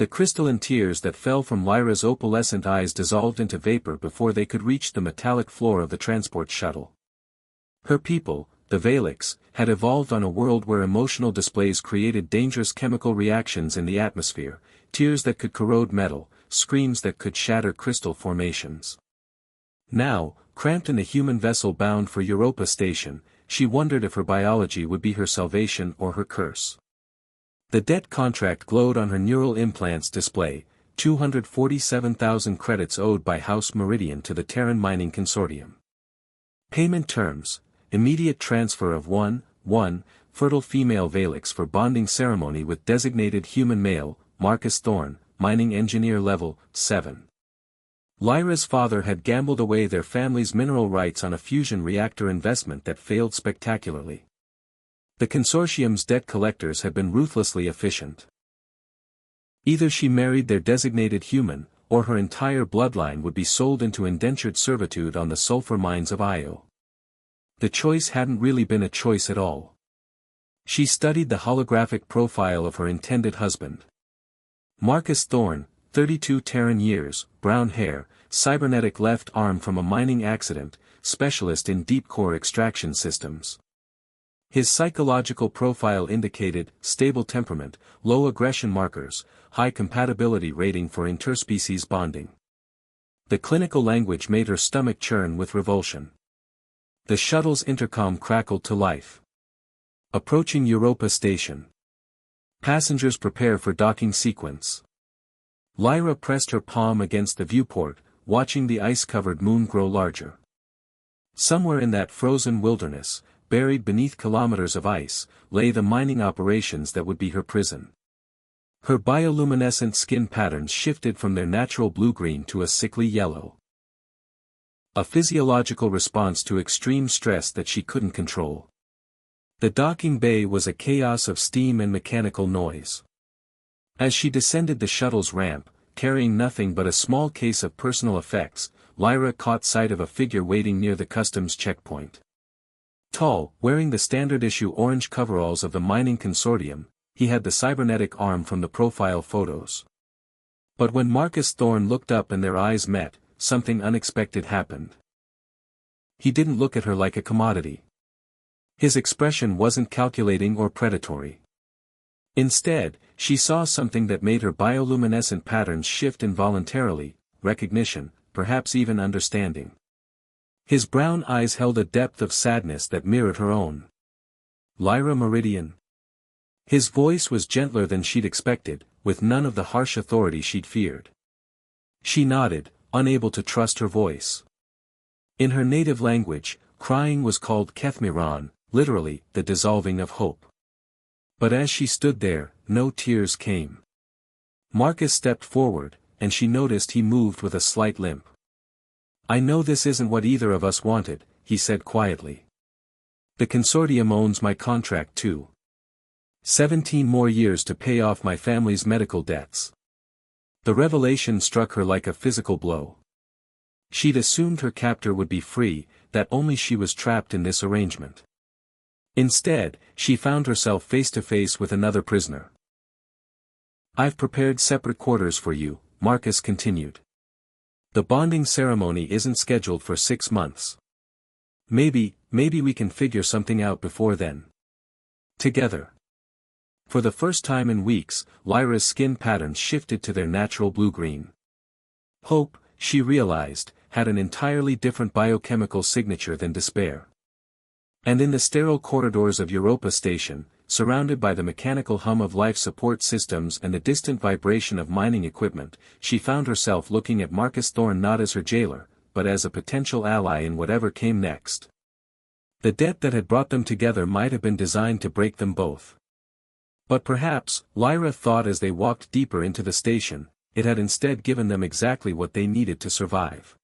The crystalline tears that fell from Lyra's opalescent eyes dissolved into vapor before they could reach the metallic floor of the transport shuttle. Her people, the Valix, had evolved on a world where emotional displays created dangerous chemical reactions in the atmosphere, tears that could corrode metal, screams that could shatter crystal formations. Now, cramped in a human vessel bound for Europa Station, she wondered if her biology would be her salvation or her curse. The debt contract glowed on her neural implants display, 247,000 credits owed by House Meridian to the Terran Mining Consortium. Payment terms: immediate transfer of 1 fertile female Valix for bonding ceremony with designated human male, Marcus Thorne, mining engineer level 7. Lyra's father had gambled away their family's mineral rights on a fusion reactor investment that failed spectacularly. The consortium's debt collectors had been ruthlessly efficient. Either she married their designated human, or her entire bloodline would be sold into indentured servitude on the sulfur mines of Io. The choice hadn't really been a choice at all. She studied the holographic profile of her intended husband. Marcus Thorne, 32 Terran years, brown hair, cybernetic left arm from a mining accident, specialist in deep core extraction systems. His psychological profile indicated stable temperament, low aggression markers, high compatibility rating for interspecies bonding. The clinical language made her stomach churn with revulsion. The shuttle's intercom crackled to life. Approaching Europa Station. Passengers prepare for docking sequence. Lyra pressed her palm against the viewport, watching the ice-covered moon grow larger. Somewhere in that frozen wilderness, buried beneath kilometers of ice, lay the mining operations that would be her prison. Her bioluminescent skin patterns shifted from their natural blue-green to a sickly yellow. A physiological response to extreme stress that she couldn't control. The docking bay was a chaos of steam and mechanical noise. As she descended the shuttle's ramp, carrying nothing but a small case of personal effects, Lyra caught sight of a figure waiting near the customs checkpoint. Tall, wearing the standard-issue orange coveralls of the mining consortium, he had the cybernetic arm from the profile photos. But when Marcus Thorne looked up and their eyes met, something unexpected happened. He didn't look at her like a commodity. His expression wasn't calculating or predatory. Instead, she saw something that made her bioluminescent patterns shift involuntarily: recognition, perhaps even understanding. His brown eyes held a depth of sadness that mirrored her own. Lyra Meridian. His voice was gentler than she'd expected, with none of the harsh authority she'd feared. She nodded, unable to trust her voice. In her native language, crying was called Kethmiran, literally, the dissolving of hope. But as she stood there, no tears came. Marcus stepped forward, and she noticed he moved with a slight limp. "I know this isn't what either of us wanted," he said quietly. "The consortium owns my contract too. 17 more years to pay off my family's medical debts." The revelation struck her like a physical blow. She'd assumed her captor would be free, that only she was trapped in this arrangement. Instead, she found herself face to face with another prisoner. "I've prepared separate quarters for you," Marcus continued. "The bonding ceremony isn't scheduled for 6 months. Maybe we can figure something out before then. Together." For the first time in weeks, Lyra's skin patterns shifted to their natural blue-green. Hope, she realized, had an entirely different biochemical signature than despair. And in the sterile corridors of Europa Station, surrounded by the mechanical hum of life support systems and the distant vibration of mining equipment, she found herself looking at Marcus Thorne not as her jailer, but as a potential ally in whatever came next. The debt that had brought them together might have been designed to break them both. But perhaps, Lyra thought as they walked deeper into the station, it had instead given them exactly what they needed to survive.